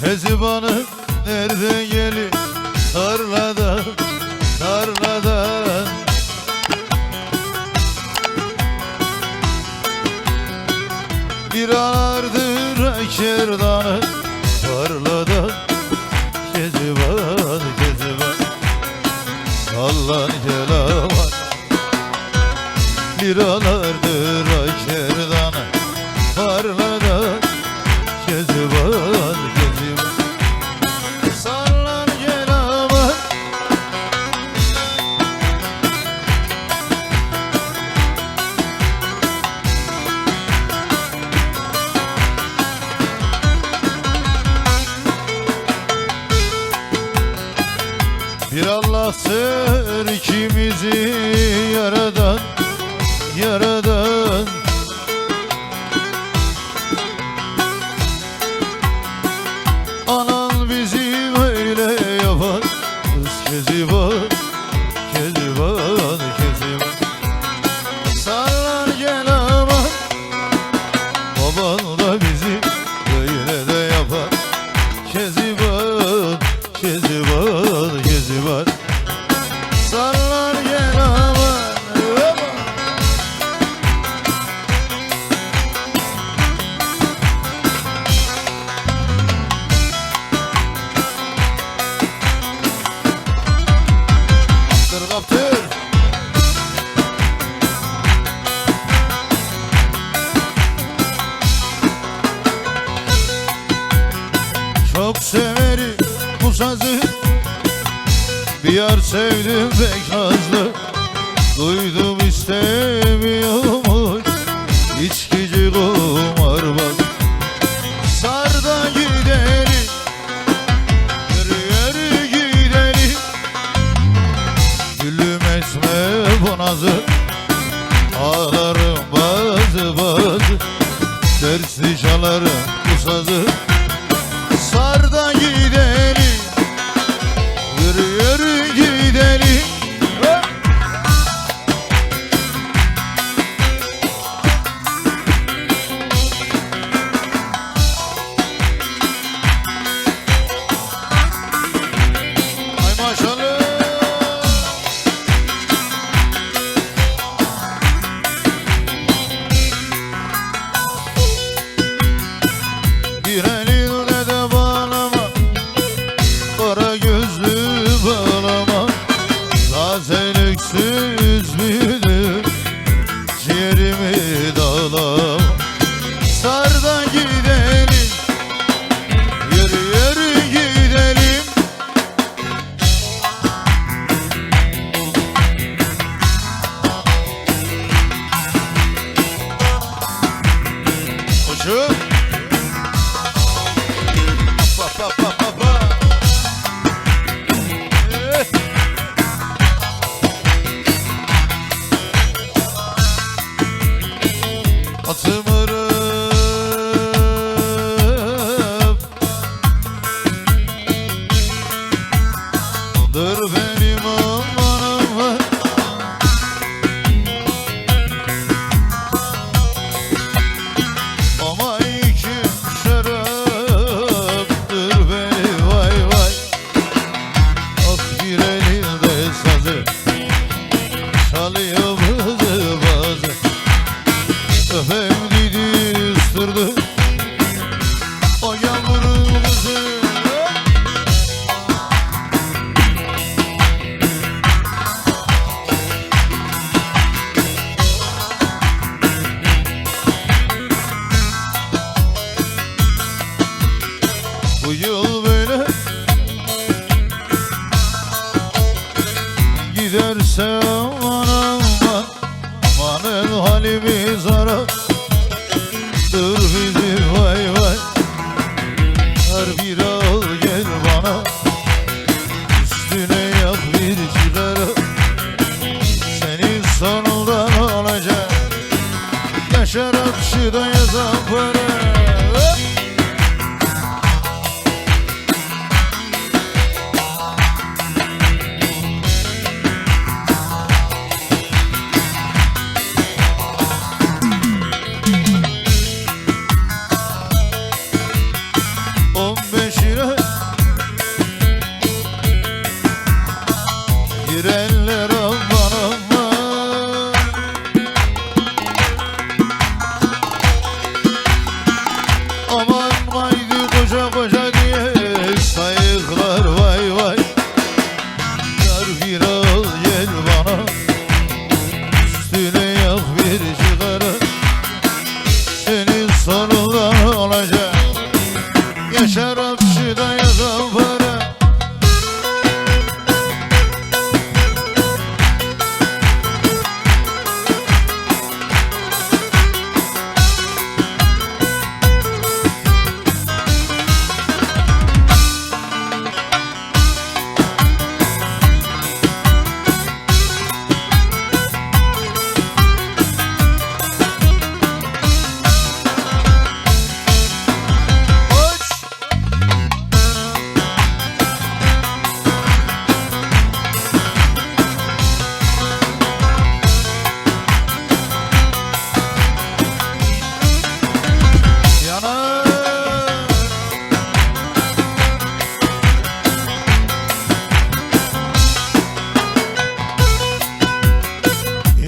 Keziban'ı nerede gelir tarlada, tarlada. Bir anardır kerdanı tarlada. Keziban, Keziban, sallan gelavan. Bir anardır kerdanı tarlada. Keziban, Keziban, sallan gelavan. Bir Allah'tır ikimizi yaradan, yaradan. Anan bizi böyle yapar. Kız Keziban, Keziban, Keziban, sallan gel aman. Baban da bizi böyle de yapar. Keziban, Keziban, Keziban, sallan gel aman. Kaptır. Çok severim bu sazı, bir yar sevdim pek nazlı. Duydum istemiyormuş içkici kumarbaz. Sar da gidelim, yürü yürü gidelim. Gülüm etme bu nazı, ağlarım bazı bazı. Dersli çalarım bu sazı. Sar da gidelim, yürü yürü gidelim. Ay maşallah. Bir elinle de bağlama, kara gözlü bağlama. Zaten öksüz müydü, ciğerimi dağlama. Sar da gidelim, yürü yürü gidelim. Koçum. Pa, pa, pa, pa, pa. Atımı dur benim amanım var. Ama iki şaraptır beni vay vay. Ah bir elinde sazı, çalıyor bazı bazı. Öpem dedi ısırdı o yağmurun kızı. Bu yıl böyle giderse aman aman, aman halimiz ara. Dur bizi vay vay, her bir al gel bana. Üstüne yak bir sigara, senin sonundan olacak. Yaşar akşıda yazan para. Ya şarapçıda ya zampara.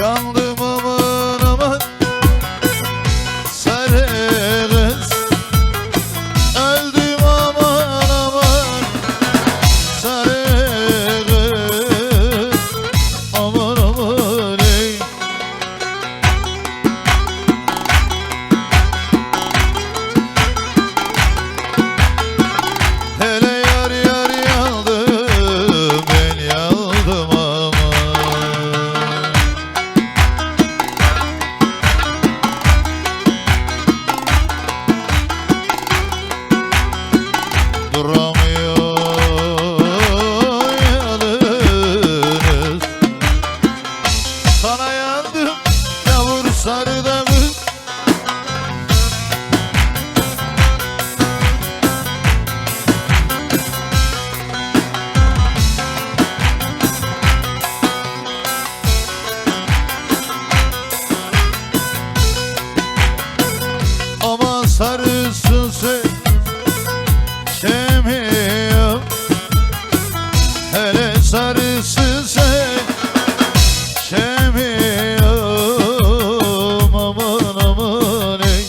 Yandım aman aman sarı kız. Öldüm aman aman sarı kız. Aman aman ey. Hele yar yar yandım, ben yandım aman. Duramıyor yalnız. Sana yandım yavur sarı da kız. Ama sarısın sen sevmiyorum. Hele sarısın sen sevmiyorum. Aman aman ey.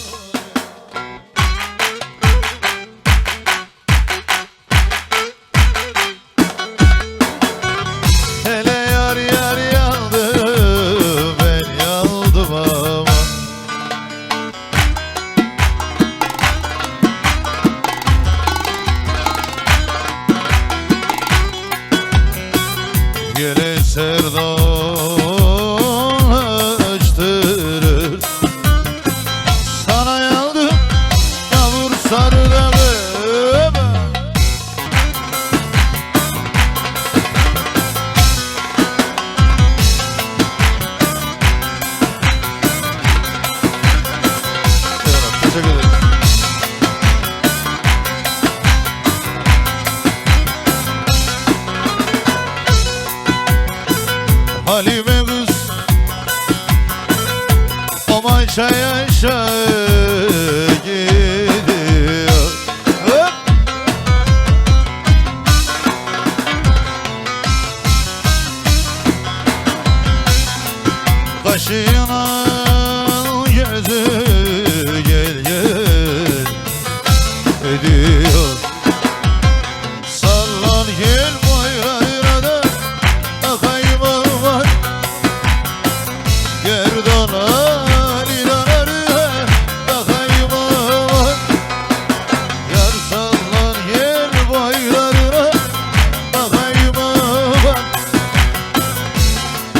Hele yar yar yandım, ben yandım aman. Gele serdan açtırır. Sana yandım yavur sarı da kız. Teşekkür ederim. Halime kız aman yaşa gidiyor. Hop! Kaşına gözü gel gel ediyor. Sallan gel boylarına da akayım var. Gerdana lilanarına akayım var. Yar sallan gel boylarına akayım var.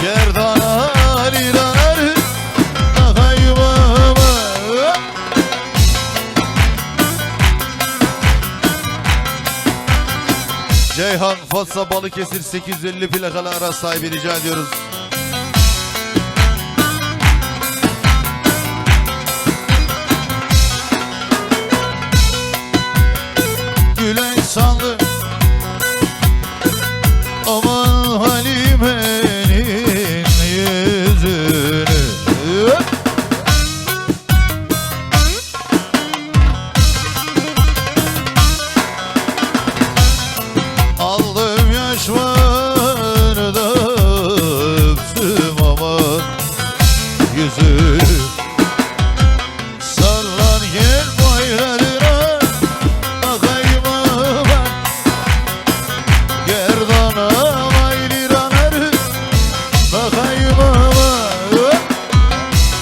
Gerdana lilanarına akayım var. Ceyhan Fatsa Balıkesir 850 plakalı araç sahibi rica ediyoruz.